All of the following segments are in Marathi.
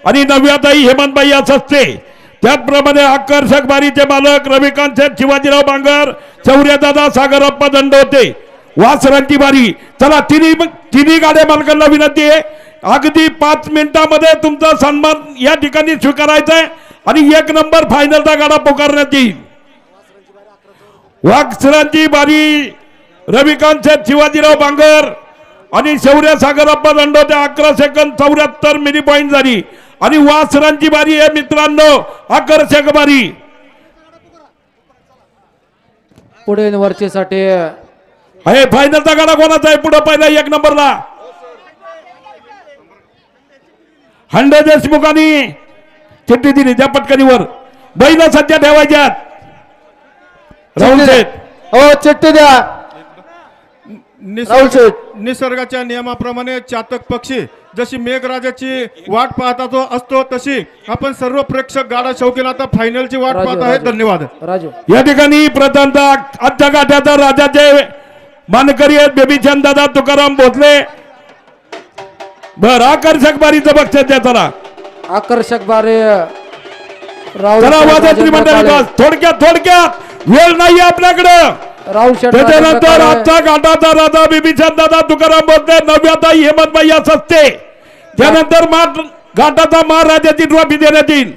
आणि नव्याताई हेमंतबाई असते. त्याचप्रमाणे आकर्षक बारीचे मालक रविकांत शेठ शिवाजीराव बांगर, शौर्यदादा सागरप्पा दंडवते, वासरांची बारी. चला तिन्ही गाड्या मालकांना विनंती आहे, अगदी 5 मिनिटांमध्ये तुमचा सन्मान या ठिकाणी स्वीकारायचा आहे आणि 1 नंबर फायनलचा गाडा पुकारण्यात येईल. वासरांची बारी रविकांत शेठ शिवाजीराव बांगर आणि शौर्य सागरप्पा दंडवते. 11 सेकंद 74 मिली पॉइंट झाली आणि वासरांची बारी आहे मित्रांनो, आकर्षक बारी. पुढे वरचेसाठी आहे फायनलचा गाडा कोणाचा आहे? पुढे पहिला 1 नंबरला हंडे देशमुखांनी चिठ्ठी दिली त्या पटकनीवर. बैल सध्या ठेवायच्यात. राहुल शेठ हो चिठ्ठी द्या. निसर्गाच्या नियमाप्रमाणे चातक पक्षी जशी मेघराजाची वाट पाहता असतो तशी आपण सर्व प्रेक्षक गाडा शौकीन आता फायनलची वाट पाहत आहेत. धन्यवाद. राजू या ठिकाणी प्रथमतः आजच्या गाठ्याचा राजाचे मानकरी आहेत बेबीचंद दादा तुकाराम भोसले. बर आकर्षक बारीचं बक्षीस द्या. चला आकर्षक बारे चला वाजत्री मंडळी बस. थोडक्यात वेळ नाही आपल्याकडे. राहुल शेठ त्याच्यानंतर आजचा घाटाचा राजा बेबीचंद दादा तुकाराम भोसले, नव्याताई हेमंतबाई असते. त्यानंतर घाटाचा महाराजाची ट्रॉफी देण्यात येईल.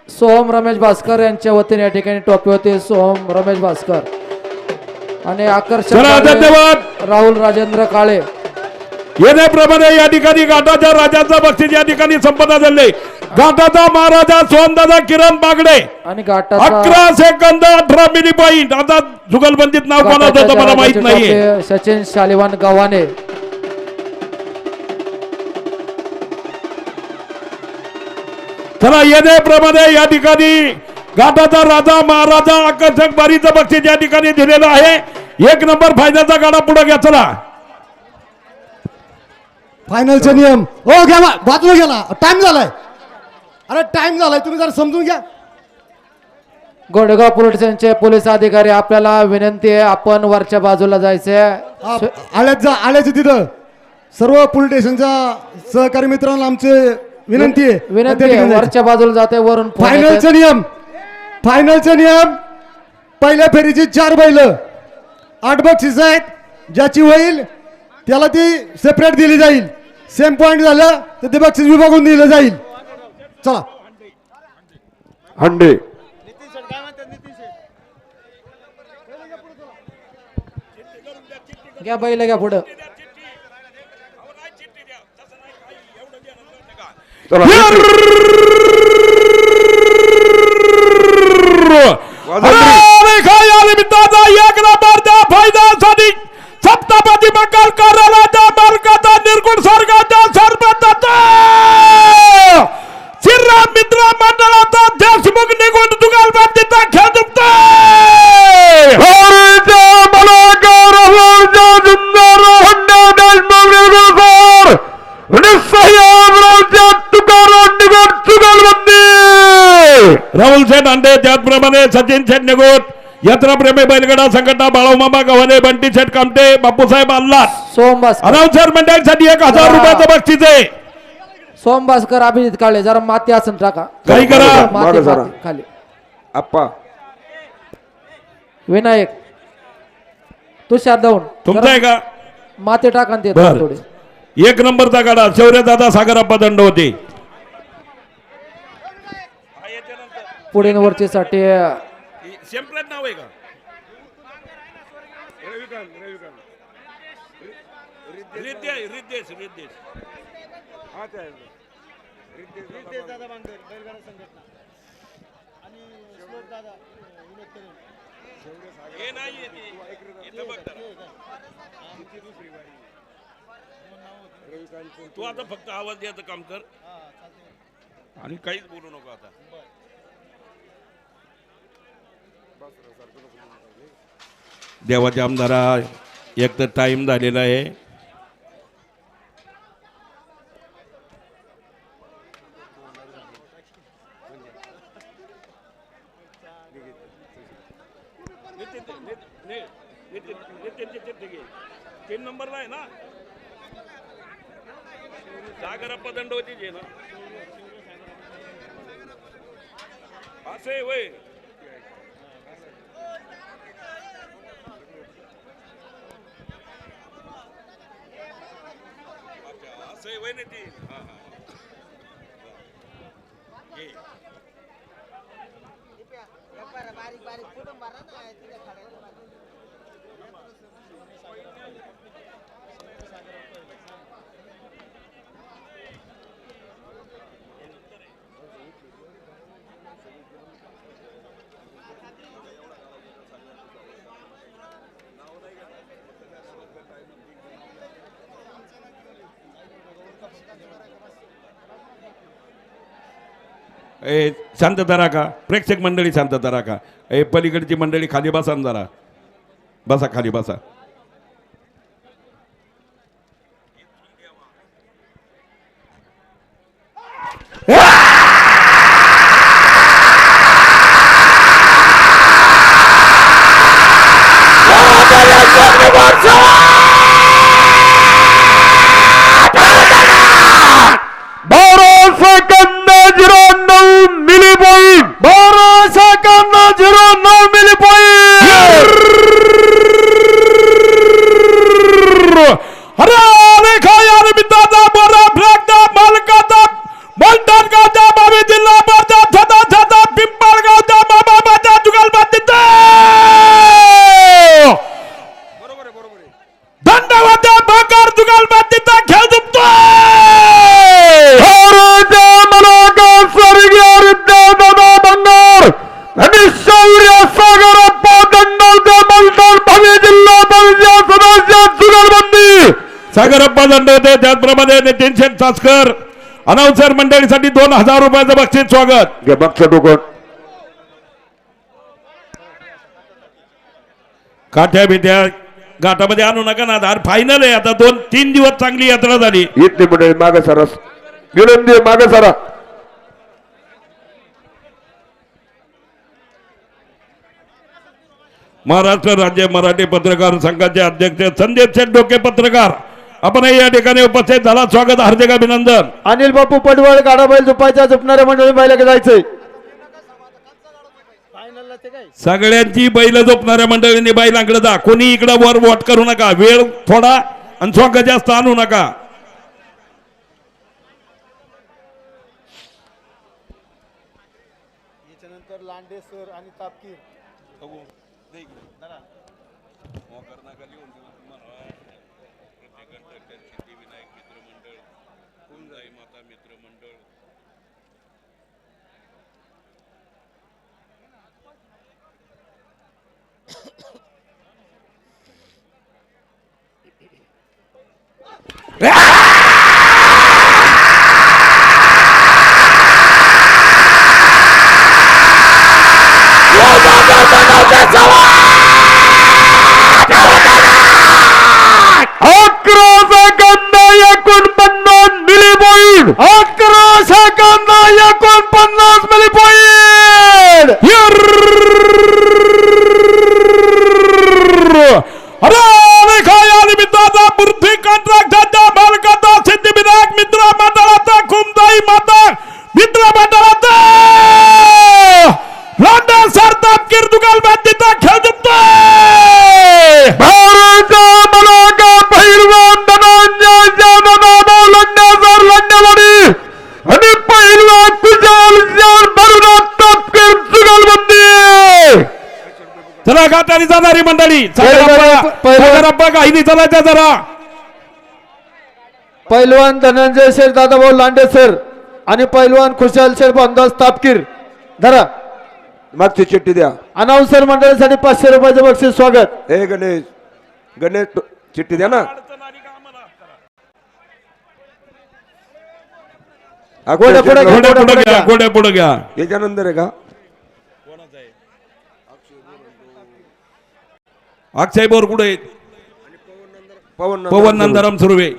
सोहम रमेश भास्कर यांच्या वतीने या ठिकाणी ट्रॉफी होते. सोहम रमेश भास्कर आणि आकर्षक धन्यवाद राहुल राजेंद्र काळे येण्याप्रमाणे या ठिकाणी घाटाच्या राजाचा बक्षीस या ठिकाणी संपन्न झाले. घाटाचा महाराजा सोहमदादा किरण बागडे आणि घाटाचा 11 सेकंद 18 मिली पॉइंट. आता जुगलबंदीत नाव कोणाचं होतं मला माहित नाहीये. सचिन शालिवान गव्हाणे. चला येण्याप्रमाणे या ठिकाणी घाटाचा राजा महाराजा आकर्षक बारीचं बक्षीस या ठिकाणी दिलेलं आहे. 1 नंबर फायनलचा गाडा पुढे घ्या. चला फायनलचे नियम हो घ्या बाजूला गेला. टाइम झालाय. अरे टाइम झालाय, तुम्ही जरा समजून घ्या. गोडेगाव पोलीस स्टेशनचे पोलीस अधिकारी आपल्याला विनंती आहे, आपण वरच्या बाजूला जायचंय. आल्याचे तिथं सर्व पोलीस स्टेशनच्या सहकारी मित्रांना आमचे विनंती आहे वरच्या बाजूला जाते. वरून फायनलचे नियम पहिल्या फेरीची 4 बैल 8 बक्षीस आहेत. ज्याची होईल त्याला ती सेपरेट दिली जाईल. सेम पॉइंट झालं तर ते बक्षीस विभागून दिलं जाईल. चला हंडे घ्या बैल घ्या पुढं. फायद्यासाठी सप्तापती मकाल कार्यालयाच्या मालकाचा निर्गुण स्वर्गाच्या सरपंचाचा श्रीराम मित्र मंडळाचा देशमुख निघून जुगलबंदीचा खेळ दुखतोय. राहुल शेठ अंडे, त्याचप्रमाणे सचिन शेठ निगोट, यात्रा प्रेमी बैलगडा संघटना, बाळूमामा गव्हाणे, बंटी शेठ कामटे, बापूसाहेब अल्लाट, सोम भास्कर अनाउन्सर मंडळासाठी 1000 रुपयाचं बक्षीस आहे. सोम भास्कर अभिजित काळे जरा माती आसन टाका. काही करा. माती खाली. आप्पा विनायक तुषार दौंड तुमचा आहे का? माती टाका ते बर. थोडे. 1 नंबरचा गाडा शौर्यदादा सागरप्पा दंड होते. पुढे वरचेसाठी नाव आहे का? तू आता फक्त आवाज द्यायचं काम कर आणि काहीच बोलू नको. आता देवाच्या आमदारा एक तर टाइम झालेला आहे. तीन नंबरला आहे ना सागरप्पा दंडवतीचे ना. बारीक बारीक फुटून मारा ना तिथे खाड्याला शांतता राखा प्रेक्षक मंडळी, शांतता राखा. पलीकडची मंडळी खाली बसा न जरा, बसा खाली बसा. सागरप्पा दंडवते, त्याचप्रमाणे नितीन शेठ चासकर अनाउन्सर मंडळीसाठी 2000 रुपयाचं बक्षीस स्वागत. काठ्या बिट्या घाटामध्ये आणू नका ना, दार फायनल आहे आता. 2-3 दिवस चांगली यात्रा झाली. इथली मंडळी मागे सरस विनंती, मागे सरा. महाराष्ट्र राज्य मराठी पत्रकार संघाचे अध्यक्ष संदीप शेठ डोके पत्रकार आपणही या ठिकाणी उपस्थित झाला. स्वागत, हार्दिक अभिनंदन. अनिल बापू पडवळ गाडा बैल झोपायच्या झोपणाऱ्या मंडळी बैलाकडे जायचंय. सगळ्यांची बैल झोपणाऱ्या मंडळींनी बैलांकडे जा. कोणी इकडे वर वोट करू नका. वेळ थोडा आणि स्वागत जास्त आणू नका. याच्यानंतर लांडे सर आणि तापकीर. चला घाटाने जाणारी मंडळी, सागरप्पा गाईनी चलायचं जरा. पैलवान धनंजय शेठ दादाभाऊ लांडे सर आणि पैलवान खुशाल शेठ अंदाज तापकीर. धरा मागची चिठ्ठी द्या. अनाउन्सर मंडळीसाठी 500 रुपयाचं बक्षीस स्वागत. हे गणेश, गणेश चिठ्ठी द्या ना. घोड्या पुढे घ्या, घोड्या पुढे घ्या, घोड्या पुढे घ्या. याच्यानंतर आहे का अक्षय बोरकुडे, पवन नंदराम सुर्वे,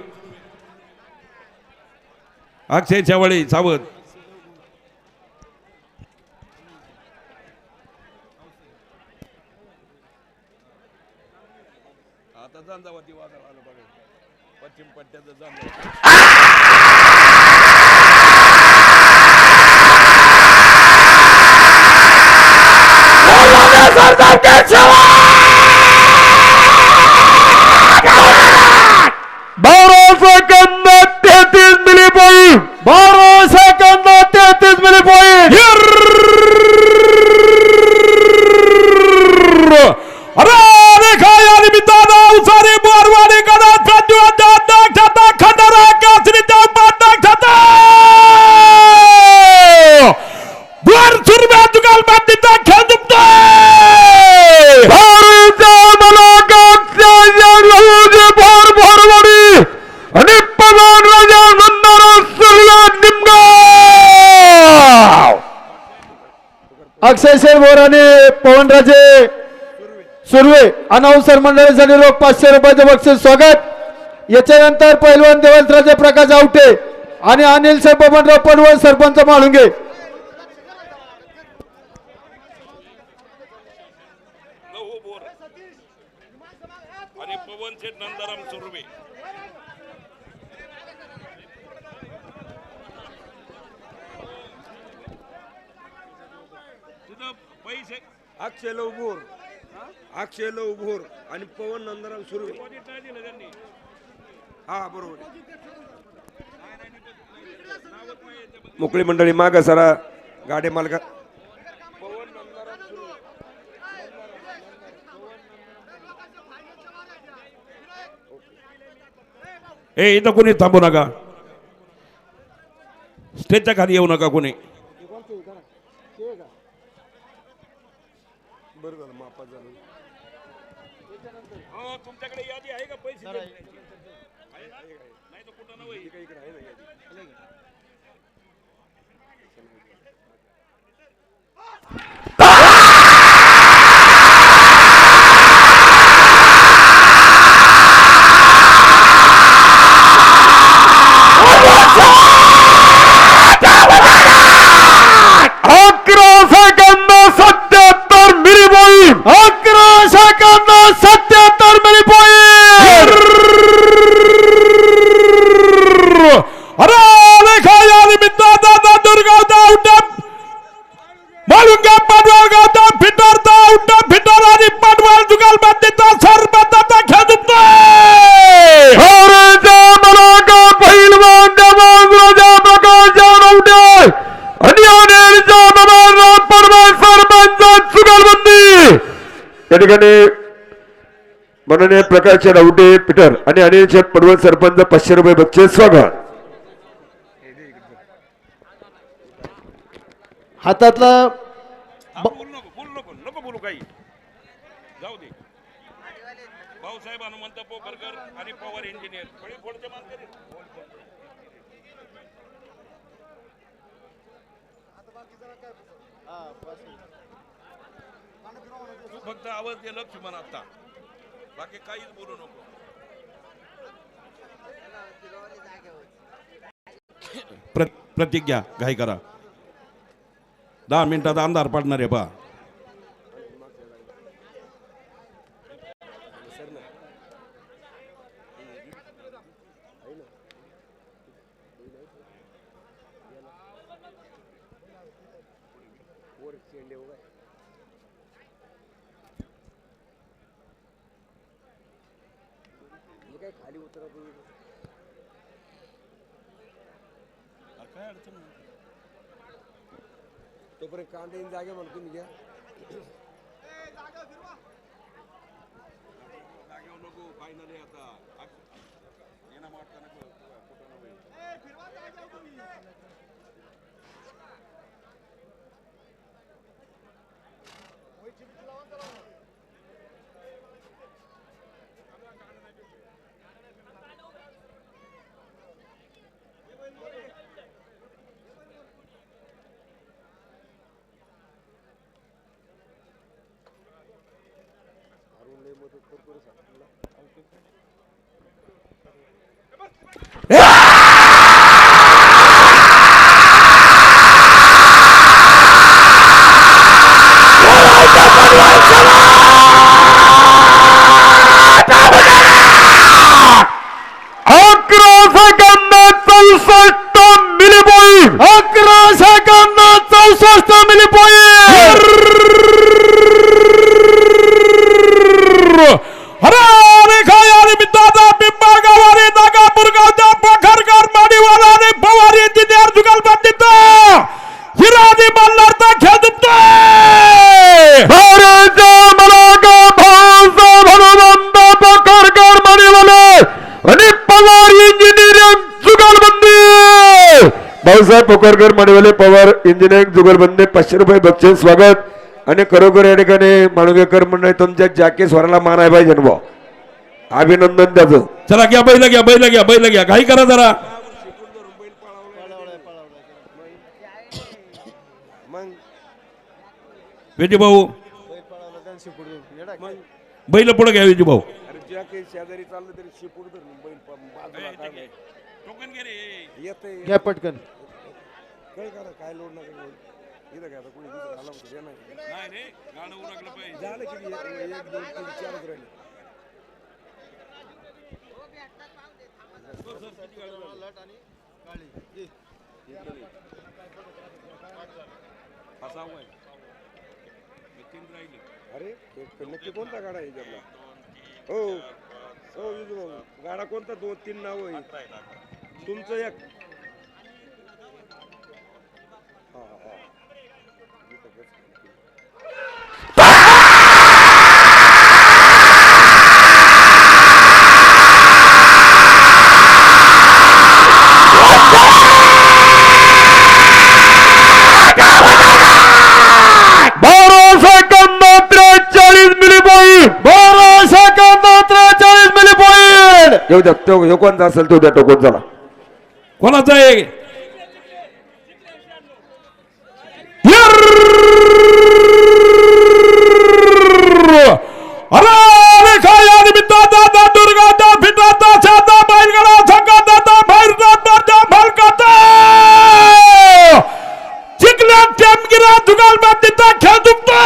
अक्षय शेवाळे सावध. आता जांजावती वादळ आलं बघा, पश्चिम पट्ट्याचं जांजावती. Second 33 milli point 12 second 33 milli point अरे काय आणि मित्रांनो उसारी बोरवाडी कडा छता खंडरा केसरीच्या पाटक छता वर सुरव्या जुगाल बांधीचा खेळ जिंकतोय भारतीय मलाकाच्या या लहुजी बोरवाडी आणि पवन राजा नंदरा सुरला निमगाव अक्षय शेरभोर आणि पवनराजे सुर्वे अनाउन्सर मंडळीसाठी रोख 500 रुपयाचे बक्षीस स्वागत. याच्यानंतर पैलवान देवंतराजे प्रकाश आवटे आणि अनिल साहेब बबनराव पडवळ सरपंच माळुंगे. आणि पवन शेठ नंदाराम सुर्वे पैसे अक्षय उभोर आणि पवन नंदराम सुर्वे हा बरोबर मोकळी मंडळी माग सरा गाडी मालका ए इथं कोणी थांबू नका स्टेजच्या खाली येऊ नका कोणी तुमच्याकडे यादी आहे का पैसे नाही तर कुठं नव्हे या ठिकाणी माननीय प्रकाश राऊटे पीटर आणि अनिल शेठ पडवळ सरपंच 500 रुपये बक्षीस स्वागत. हातातला नको बोलू काही जाऊ दे भाऊसाहेब हनुमंत पोखरकर आणि पॉवर इंजिनियर फक्त आवाज दे लक्ष्मण आता बाकी काहीच बोलू नको प्रतिज्ञा घाई करा 10 मिनिटात अंधार पडणार आहे बा तोपर्यंत कांदे जागे म्हणतो तुम्ही घ्या फायनली आता भाऊसाहेब पोकारकर मांडवले पवार इंजिनिअरिंग जुगलबंदी 500 रुपये बक्षीस स्वागत आणि खरोखर या ठिकाणी माणुगेकर मंडळी तुमच्या जॅके स्वराला मान आहे पाहिजे ना भाऊ अभिनंदन त्याचं चला घ्या बैल घ्या बैल घ्या बैल घ्या घाई करा जरा विजू भाऊ बैल पुढे घ्या विजू भाऊ घ्या पटकन अरे नक्की कोणता गाडा आहे त्यातला हो हो विजू भाऊ गाडा कोणता 2-3 नाव आहे तुमचं एक येऊ द्या तो कोणता असेल तो द्या टोकन चला कोणाचा आहे अरे काय या निमित्ताचा दुर्गाचा फिटाचा साधा बैलगाडा संघाचा बाहेर जाता भलकाचा चिकल्या टेमगिरा जुगाल बातीचा खेळ दुखतोय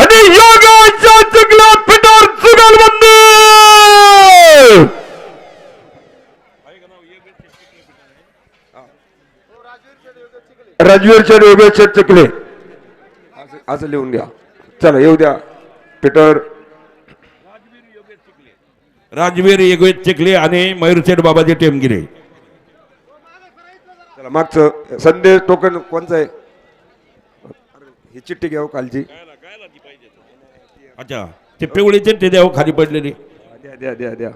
आणि योगाच्या चिकल्या फिटार जुगाल बंदी राजवीर शेठ योगेश शेठ चिखले असं लिहून द्या चला येऊ द्या पीटर राजवीर योगेश चिखले आणि मयूरशेठ बाबाजी टेमगिरे चला मागचं संदेश टोकन कोणचं आहे ही चिठ्ठी घ्या कालची अच्छा ते पिवळीचे ते द्या खाली पडलेली द्या द्या द्या द्या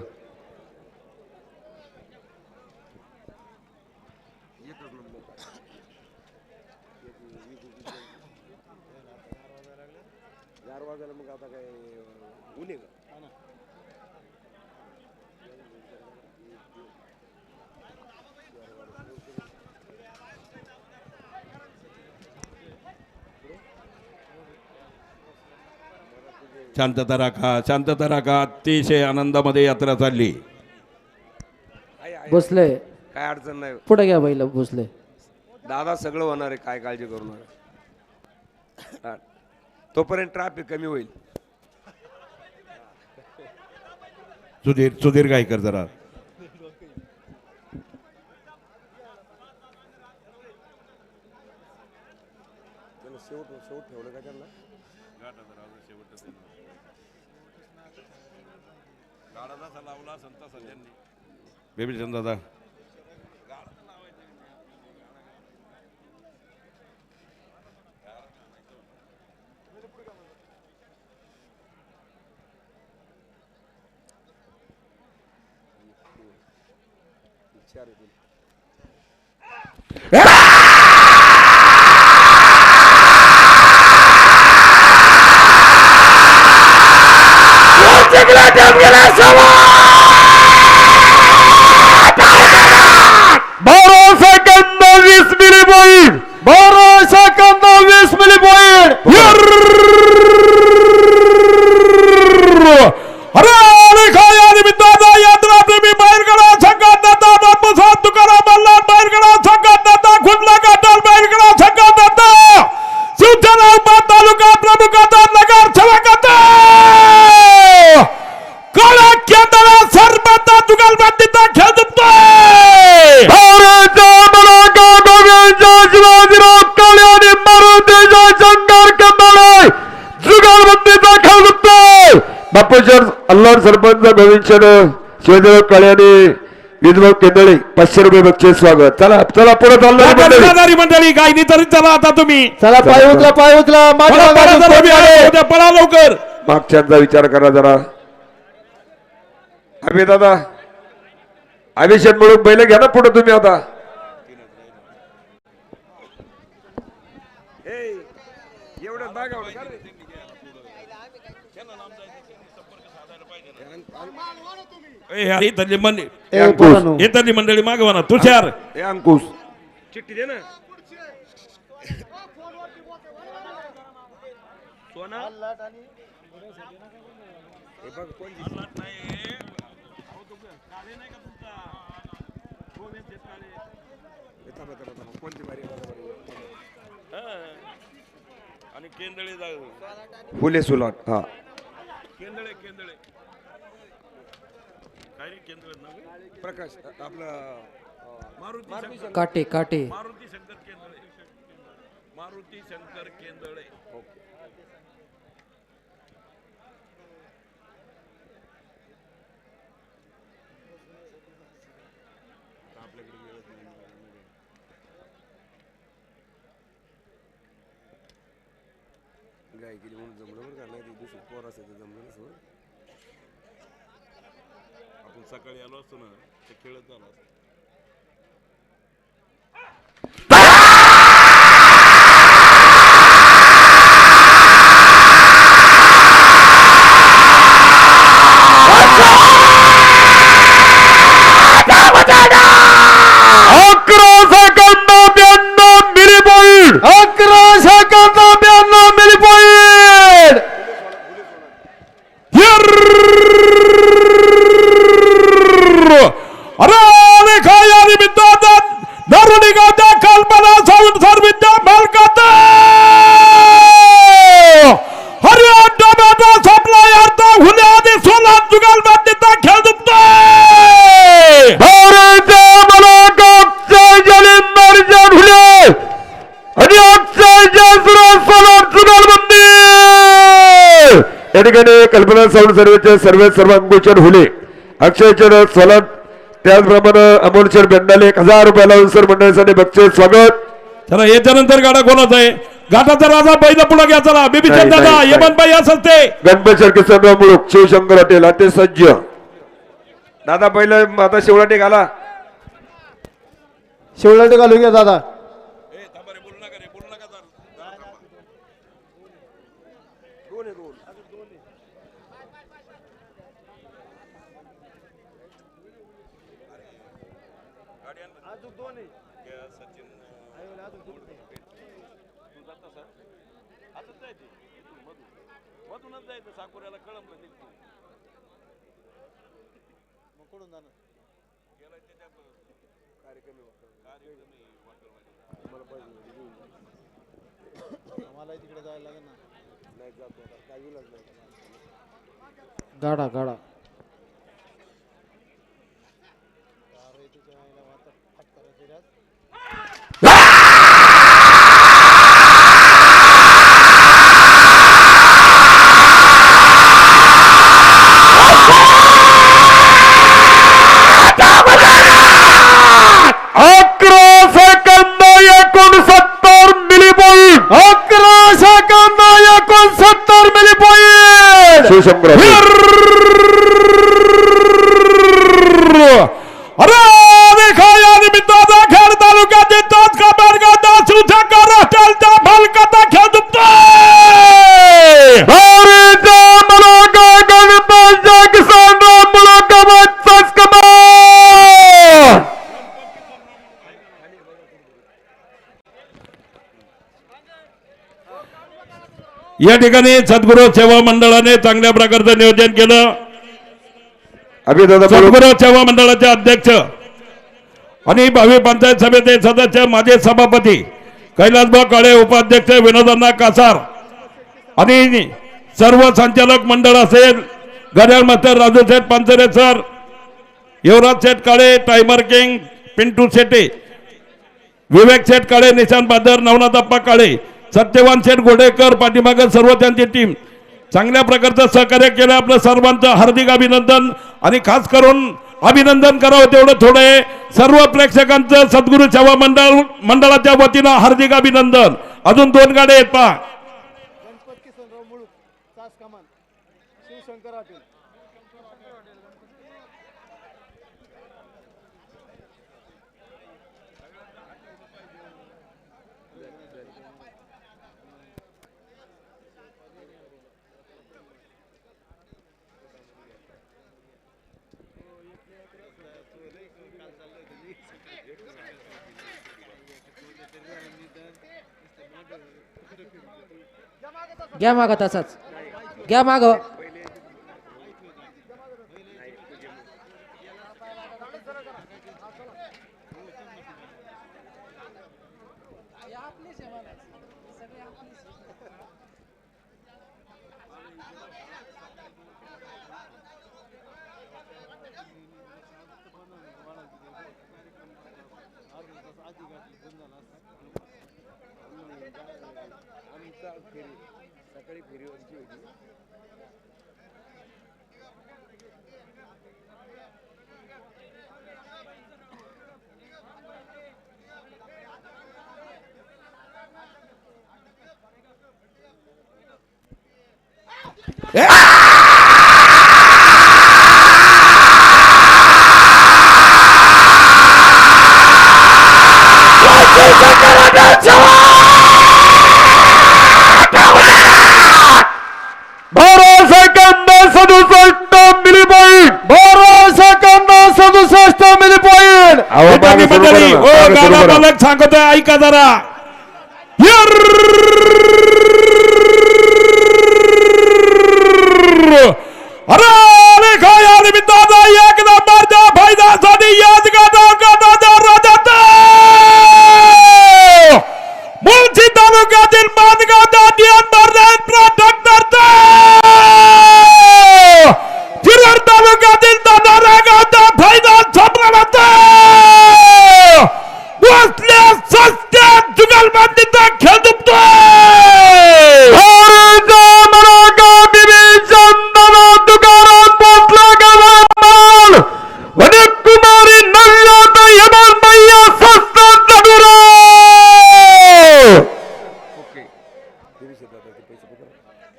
शांतता राखा अतिशय आनंदामध्ये यात्रा चालली बसले काय अडचण नाही पुढे घ्या बैल बसले दादा सगळं होणार आहे काय काळजी करू नका तोपर्यंत ट्रॅफिक कमी होईल सुधीर गायकर जरा शेवट ठेवलं का त्यांना बेबीचंद दादा बापूशर अल्लाड सरपंच भविष्य शिवदेव काळ्याने विधवा केंद्रे 500 रुपये बक्षीस स्वागत चला चला पुढे चालणार मंडळी काही तरी चला आता तुम्ही चला पाय उचला पळा लवकर मागच्यांचा विचार करा जरा. आम्ही दादा अभिषेक म्हणून बैल घ्या ना पुढे तुम्ही आता. इथली मंडळी ए, पोरांनो. इथली मंडळी मागवा ना. तुषार हे अंकुश चिठ्ठी दे ना. आणि केंदळे फुले सुलाट. हा केंदळे केंदळे काय रे केंदळे नाव प्रकाश आपला मारुती काटे काटे मारुती शंकर केंदळे. मारुती शंकर केंदळे. गाय गेली म्हणून जमलं बरं का. नाही ते दुसरं पोर असेल तर जमलं नसतं. आपण सकाळी आलो असतो ना ते खेळत आलो असतो. या ठिकाणी कल्पना साऊंड सर्वेचे सर्व अंकुशर हुले अक्षयचर सोलाट त्याचप्रमाणे अमोलचर बेंडाले 1000 रुपये लावून सर मंडळासाठी बक्षीस स्वागत. चला याच्यानंतर गाडा कोणाचा आहे. घाटाचा राजा बैल पुढे घ्या. चला बिबिचंद दादा नाही. यमनबाई असते गणपती किसन मुळूक शिवशंकर हॉटेल अति सज्ज. दादा पहिलं आता शेवटाटे घाला. शेवलाटे घालू घ्या दादा. गाडा गाडा शिवशंकर अरे देखा या निमित्ताचा खेळ तालुक्यातील तोच कामगारगावचा शिवशंकर हॉटेलचा मालकाचा खेळ दुखतोय. गणपतीचा किसान राम मुलाकाबादचाच कमाल. या ठिकाणी सद्गुरू सेवा मंडळाने चांगल्या प्रकारचं नियोजन केलं. सद्गुरू सेवा मंडळाचे अध्यक्ष आणि भावी पंचायत समिती सदस्य माजी सभापती कैलासभाऊ काळे, उपाध्यक्ष विनोदांना कासार आणि सर्व संचालक मंडळ असेल गजाल मास्तर राजू शेठ पानसरे सर, युवराज शेठ काळे, टायमर किंग पिंटू शेटे, विवेक शेठ काळे, निशांत बादर, नवनाथप्पा काळे, सत्यवान शेठ गोडेकर पाठीमागे सर्व त्यांची टीम चांगल्या प्रकारचं सहकार्य केलं. आपलं सर्वांचं हार्दिक अभिनंदन आणि खास करून अभिनंदन करावं तेवढं थोडं आहे. सर्व प्रेक्षकांचं सद्गुरू सेवा मंडळाच्या वतीनं हार्दिक अभिनंदन. अजून 2 गाड्या आहेत पहा. घ्या माग तसाच घ्या माग मंडळी ओ गाडा मालक सांगतोय ऐका जरा अरे खाया निमित्ताचा एक नंबरचा फायद्यासाठी याच गाडा राजात मुळशी तालुक्यातील मानगाव दादियान शिरूर तालुक्यातील दादारा गावचा फायदा संभ्रमाचा बसल्या सस्त्या जुगलबंदीचा खेळ दुखतोय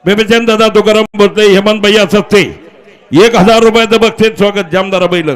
बेबीचंद दादा तुकाराम बोलते हेमंत भैया सस्ते 1000 रुपयाचं बक्षीस स्वागत जामदारा बैल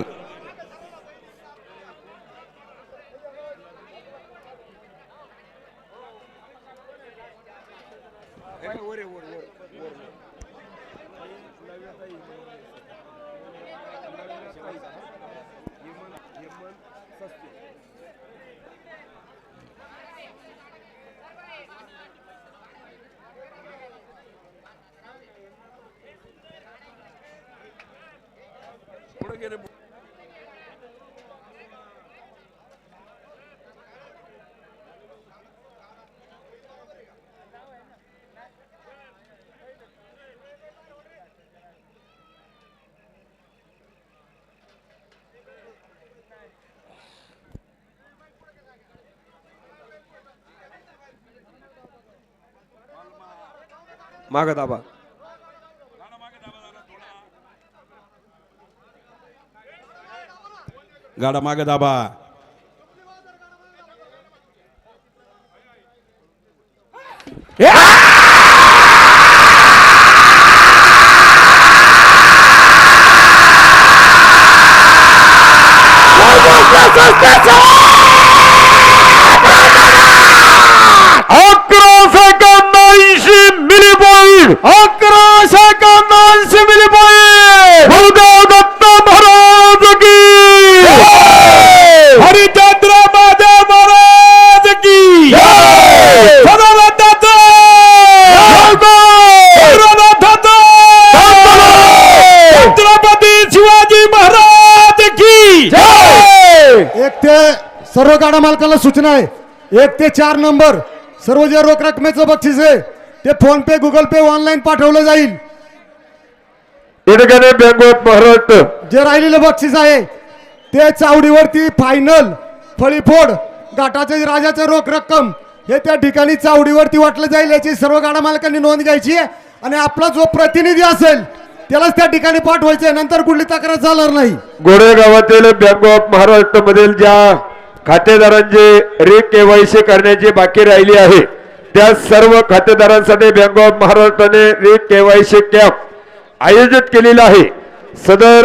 माग दाबा गाडा मागे दाबा सर्व गाडा मालकाला सूचना आहे 1 ते 4 नंबर सर्व जे रोख रकमेचं बक्षीस आहे ते फोन पे गुगल पे ऑनलाईन पाठवलं जाईल बँक ऑफ महाराष्ट्र जे राहिलेलं बक्षीस आहे ते चावडीवरती फायनल फळीफोड घाटाचे राजाचे रोख रक्कम हे त्या ठिकाणी चावडीवरती वाटलं जाईल याची सर्व गाडा मालकांनी नोंद घ्यायची आहे आणि आपला जो प्रतिनिधी असेल त्यालाच त्या ठिकाणी पाठवायचे नंतर कुठली तक्रार चालणार नाही गोरे गावातील बँक ऑफ महाराष्ट्र मधील ज्या खातेदारांचे केवायसी करण्याची बाकी राहिली आहे त्या सर्व खातेदारांसाठी बँक ऑफ महाराष्ट्राने केवायसी कॅम्प आयोजित केलेला आहे सदर